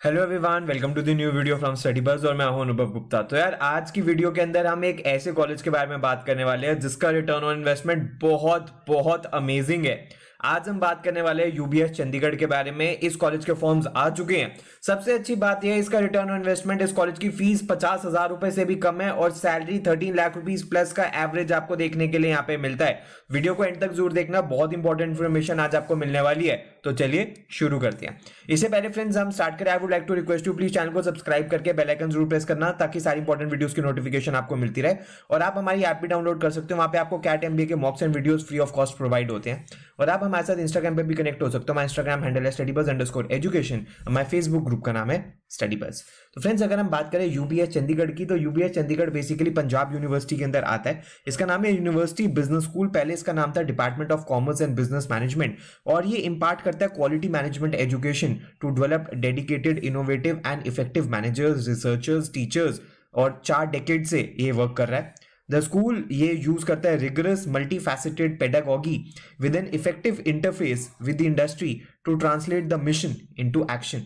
Hello everyone, welcome to the new video from Study Buzz और मैं हूं अनुभव गुप्ता। तो यार आज की वीडियो के अंदर हम एक ऐसे कॉलेज के बारे में बात करने वाले हैं जिसका रिटर्न ऑन इन्वेस्टमेंट बहुत बहुत अमेजिंग है। आज हम बात करने वाले हैं यूबीएस चंडीगढ़ के बारे में। इस कॉलेज के फॉर्म्स आ चुके हैं। सबसे अच्छी बात यह है इसका रिटर्न ऑन इन्वेस्टमेंट। इस कॉलेज की फीस 50,000 रुपए से भी कम है और सैलरी 13 लाख रुपीस प्लस का एवरेज आपको देखने के लिए यहाँ पे मिलता है। वीडियो को एंड तक जरूर देखना, बहुत इंपॉर्टेंट इन्फॉर्मेशन आज आपको मिलने वाली है। तो चलिए शुरू करते हैं। इससे पहले फ्रेंड्स हम स्टार्ट करें, I would like to request you please channel को सब्सक्राइब करके बेल आइकन जरूर प्रेस करना ताकि सारी इंपॉर्टेंट वीडियोस की नोटिफिकेशन आपको मिलती रहे। और आप हमारी ऐप भी डाउनलोड कर सकते हो, वहां पे आपको कैट एमबीए के मॉक्स and videos free of cost provide होते हैं। और आप हमारे साथ इंस्टाग्राम पे भी कनेक्ट हो सकते हो। हमारा इंस्टाग्राम हैंडल है studybuzz_education। हमारे फेसबुक ग्रुप का नाम है स्टडी बज़। तो फ्रेंड्स अगर हम बात करें यूबीएस चंडीगढ़ की, तो UBS Chandigarh basically Punjab university के अंदर आता है। इसका नाम है यूनिवर्सिटी बिजनेस स्कूल, पहले इसका नाम था department of commerce and business management. और ये इंपार्ट करता है quality management education to develop dedicated innovative and effective managers, researchers, teachers. और 4 डेकेड से ये वर्क कर रहा है। द स्कूल ये यूज करता है rigorous multi faceted pedagogy with an effective interface with the industry to translate the mission into action.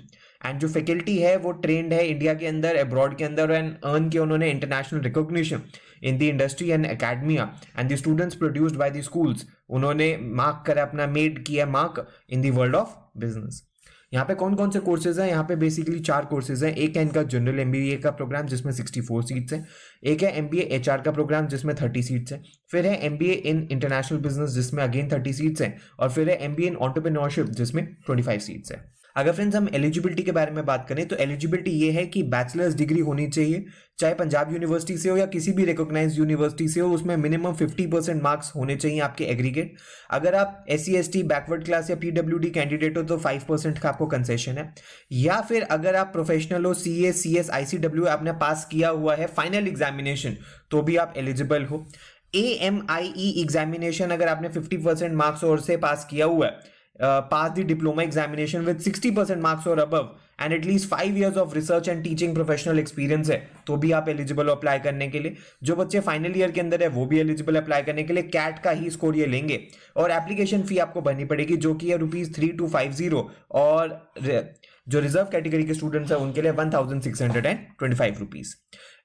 And जो फैकल्टी है वो ट्रेंड है इंडिया के अंदर, अब्रॉड के अंदर, एंड अर्न किया उन्होंने international recognition in the industry and academia. And the students produced by the schools, उन्होंने मार्क कर अपना मेड किया mark in the world of business. यहाँ पे कौन कौन से कोर्सेज हैं? यहाँ पे बेसिकली 4 कोर्सेज हैं। एक है इनका जनरल एमबीए का प्रोग्राम जिसमें 64 सीट्स हैं। एक है एमबीए एचआर का प्रोग्राम जिसमें 30 सीट्स हैं। फिर है एमबीए इन इंटरनेशनल बिजनेस जिसमें अगेन 30 सीट्स हैं। और फिर है एमबीए इन एंटरप्रेन्योरशिप जिसमें 25 सीट्स हैं। अगर फ्रेंड्स हम एलिजिबिलिटी के बारे में बात करें तो एलिजिबिलिटी ये है कि बैचलर्स डिग्री होनी चाहिए, चाहे पंजाब यूनिवर्सिटी से हो या किसी भी रिकॉग्नाइज्ड यूनिवर्सिटी से हो। उसमें मिनिमम 50% मार्क्स होने चाहिए आपके एग्रीगेट। अगर आप SC ST बैकवर्ड क्लास या PWD कैंडिडेट हो तो 5% का आपको कंसेशन है। या फिर अगर आप प्रोफेशनल हो, CA CS ICW आपने पास किया हुआ है फाइनल एग्जामिनेशन, तो भी आप एलिजिबल हो। AMIE एग्जामिनेशन अगर आपने 50% मार्क्स और से पास किया हुआ है, pass the diploma examination with 60% marks or above and at least 5 years of research and teaching professional experience है, तो भी आप एलिजिबल हो अप्लाई करने के लिए। जो बच्चे फाइनल ईयर के अंदर है वो भी एलिजिबल अप्लाई करने के लिए। कैट का ही स्कोर ये लेंगे और एप्लीकेशन फी आपको भरनी पड़ेगी जो कि है ₹3250। और जो रिजर्व कैटेगरी के स्टूडेंट्स है उनके लिए ₹1625।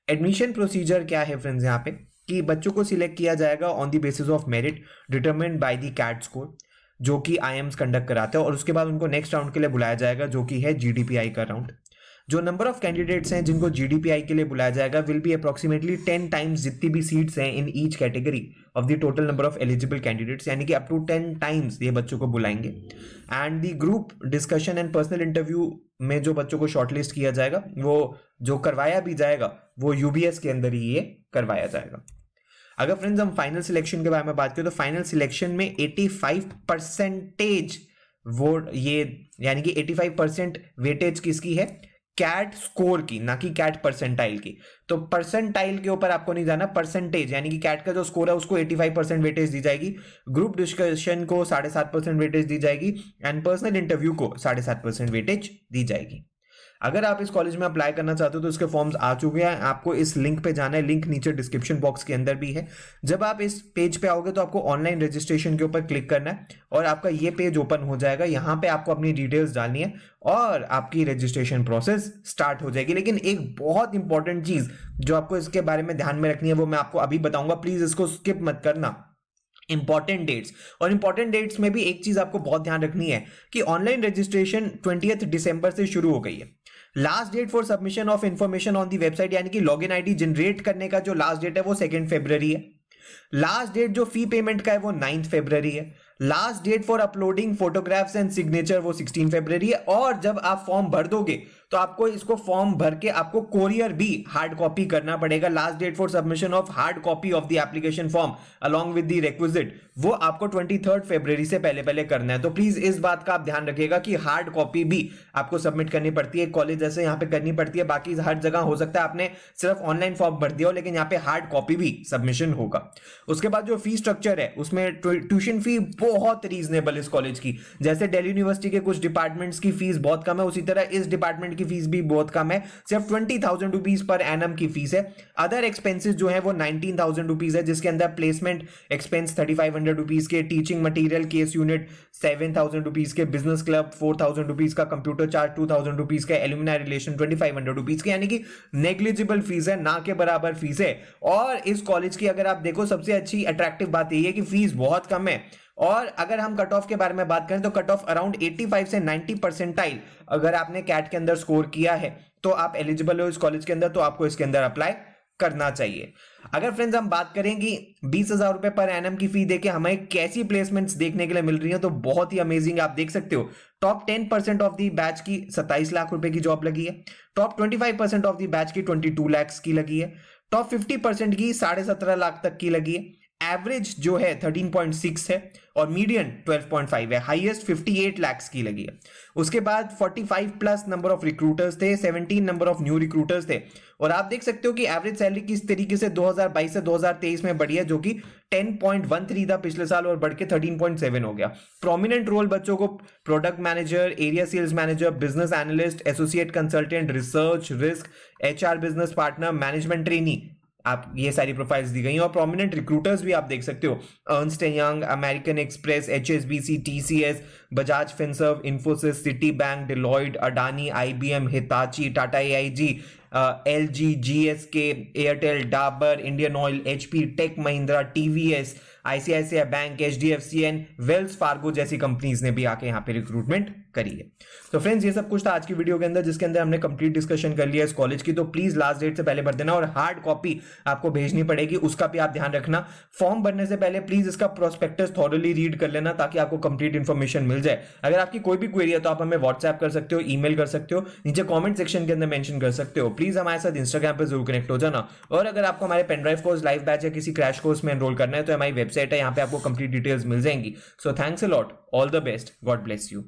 एडमिशन प्रोसीजर क्या है फ्रेंड्स यहाँ पे कि बच्चों को सिलेक्ट किया जाएगा on the basis of merit determined by the CAT score, जो कि IIMs कंडक्ट कराते हैं। और उसके बाद उनको नेक्स्ट राउंड के लिए बुलाया जाएगा जो कि है GDPI का राउंड। जो नंबर ऑफ कैंडिडेट्स हैं जिनको GDPI के लिए बुलाया जाएगा विल बी अप्रोक्सीमेटली 10 टाइम्स जितनी भी सीट्स हैं in each category of the total number of eligible candidates, यानी कि अप टू 10 टाइम्स ये बच्चों को बुलाएंगे। And the group discussion and personal interview में जो बच्चों को शॉर्टलिस्ट किया जाएगा वो जो करवाया भी जाएगा वो UBS के अंदर ही ये करवाया जाएगा। अगर फ्रेंड्स हम फाइनल सिलेक्शन के बारे में बात करें तो फाइनल सिलेक्शन में 85% वोट, ये यानी कि 85% वेटेज किसकी है? कैट स्कोर की, ना कि कैट परसेंटाइल की। तो परसेंटाइल के ऊपर आपको नहीं जाना, परसेंटेज यानी कि कैट का जो स्कोर है उसको 85% वेटेज दी जाएगी। ग्रुप डिस्कशन को 7.5% वेटेज दी जाएगी एंड पर्सनल इंटरव्यू को 7.5% वेटेज दी जाएगी। अगर आप इस कॉलेज में अप्लाई करना चाहते हो तो इसके फॉर्म्स आ चुके हैं। आपको इस लिंक पे जाना है, लिंक नीचे डिस्क्रिप्शन बॉक्स के अंदर भी है। जब आप इस पेज पे आओगे तो आपको ऑनलाइन रजिस्ट्रेशन के ऊपर क्लिक करना है और आपका ये पेज ओपन हो जाएगा। यहाँ पे आपको अपनी डिटेल्स डालनी है और आपकी रजिस्ट्रेशन प्रोसेस स्टार्ट हो जाएगी। लेकिन एक बहुत इंपॉर्टेंट चीज जो आपको इसके बारे में ध्यान में रखनी है वो मैं आपको अभी बताऊंगा, प्लीज इसको स्किप मत करना। इंपॉर्टेंट डेट्स, और इंपॉर्टेंट डेट्स में भी एक चीज आपको बहुत ध्यान रखनी है कि ऑनलाइन रजिस्ट्रेशन 20 दिसंबर से शुरू हो गई है। Last date for submission of information on the website, यानी कि लॉगिन आईडी जनरेट करने का जो लास्ट डेट है वो 2 फरवरी है। लास्ट डेट जो फी पेमेंट का है वो 9 फरवरी है। Last date for uploading photographs and signature वो 16 फरवरी है। और जब आप फॉर्म भर दोगे तो आपको इसको फॉर्म भर के आपको कोरियर भी हार्ड कॉपी करना पड़ेगा। Last date for submission of hard copy of the application form along with the requisite वो आपको 23 फरवरी से पहले पहले करना है। तो प्लीज इस बात का आप ध्यान रखिएगा कि हार्ड कॉपी भी आपको सबमिट करनी पड़ती है। कॉलेज जैसे यहाँ पे करनी पड़ती है, बाकी हर जगह हो सकता है आपने सिर्फ ऑनलाइन फॉर्म भर दिया हो, लेकिन यहाँ पे हार्ड कॉपी भी सबमिशन होगा। उसके बाद जो फी स्ट्रक्चर है उसमें ट्यूशन फी बहुत रीजनेबल इस कॉलेज की। जैसे दिल्ली यूनिवर्सिटी के कुछ डिपार्टमेंट्स की फीस बहुत कम है, उसी तरह इस डिपार्टमेंट की फीस भी बहुत कम है, सिर्फ 20,000 रुपीज पर एनम की फीस है। अदर एक्सपेंसेस जो है वो 19,000 रुपीज है, जिसके अंदर प्लेसमेंट एक्सपेंस 3,500 रुपीज के, teaching material case unit 7,000 rupees के, बिजनेस क्लब 4,000 रुपीज का, कंप्यूटर चार्ज 2,000 रुपीज का, एल्यूमिनाई रिलेशन 2,500 रुपीज के, यानी कि नेग्लिजिबल फीस है, ना के बराबर फीस है। और इस कॉलेज की अगर आप देखो सबसे अच्छी अट्रैक्टिव बात यही है कि फीस बहुत कम है। और अगर हम कट ऑफ के बारे में बात करें तो कट ऑफ अराउंड 85 से 90 परसेंटाइल अगर आपने कैट के अंदर स्कोर किया है तो आप एलिजिबल हो इस कॉलेज के अंदर, तो आपको इसके अंदर अप्लाई करना चाहिए। अगर फ्रेंड्स हम बात करें कि 20,000 रुपए पर एनम की फी देके हमें कैसी प्लेसमेंट्स देखने के लिए मिल रही है, तो बहुत ही अमेजिंग। आप देख सकते हो टॉप 10% ऑफ दी बैच की 27 लाख रुपए की जॉब लगी है, टॉप 25% ऑफ दी बैच की 22 लाख की लगी है, टॉप 50% की 17.5 लाख तक की लगी है, एवरेज जो है 13.6 है और मीडियन 12.5 है, हाईएस्ट 58 लाख की लगी है। उसके बाद 45 प्लस नंबर ऑफ रिक्रूटर्स थे, 17 नंबर ऑफ न्यू रिक्रूटर्स थे। और आप देख सकते हो कि एवरेज सैलरी किस तरीके से 2022 से 2023 में बढ़ी है, जो कि 10.13 था पिछले साल और बढ़ के 13.7 हो गया। प्रोमिनेंट रोल बच्चों को product manager, area sales manager, business analyst, associate consultant, research, risk, HR business partner, management trainee, आप ये सारी प्रोफाइल्स दी गई हैं। और प्रोमिनेंट रिक्रूटर्स भी आप देख सकते हो, Ernst and Young, American Express, HSBC, TCS, Bajaj Finserv, Infosys, Citibank, Deloitte, Adani, IBM, Hitachi, Tata AIG, LG, GSK, Airtel, Dabur, Indian Oil, HP, Tech Mahindra, TVS, ICICI bank, HDFC and Wells Fargo जैसी कंपनीज ने भी आके यहाँ पे रिक्रूटमेंट करी है। तो फ्रेंड्स ये सब कुछ था आज की वीडियो के अंदर, जिसके अंदर हमने कंप्लीट डिस्कशन कर लिया इस कॉलेज की। तो प्लीज लास्ट डेट से पहले भर देना और हार्ड कॉपी आपको भेजनी पड़ेगी, उसका भी आप ध्यान रखना। फॉर्म भरने से पहले प्लीज इसका प्रोस्पेक्टस थॉरली रीड कर लेना ताकि आपको कंप्लीट इन्फॉर्मेशन मिल जाए। अगर आपकी कोई भी क्वेरी है तो आप हमें व्हाट्सएप कर सकते हो, ईमेल कर सकते हो, नीचे कॉमेंट सेक्शन के अंदर मेंशन कर सकते हो। प्लीज हमारे साथ इंस्टाग्राम पर जरूर कनेक्ट हो जाना। और अगर आपको हमारे पेनड्राइव कोर्स, लाइव बैच या किसी क्रैश कोर्स में एनरोल करना है तो हमारी वेबसाइट है, यहाँ पे आपको कंप्लीट डिटेल्स मिल जाएंगी। So thanks a lot, all the best, God bless you.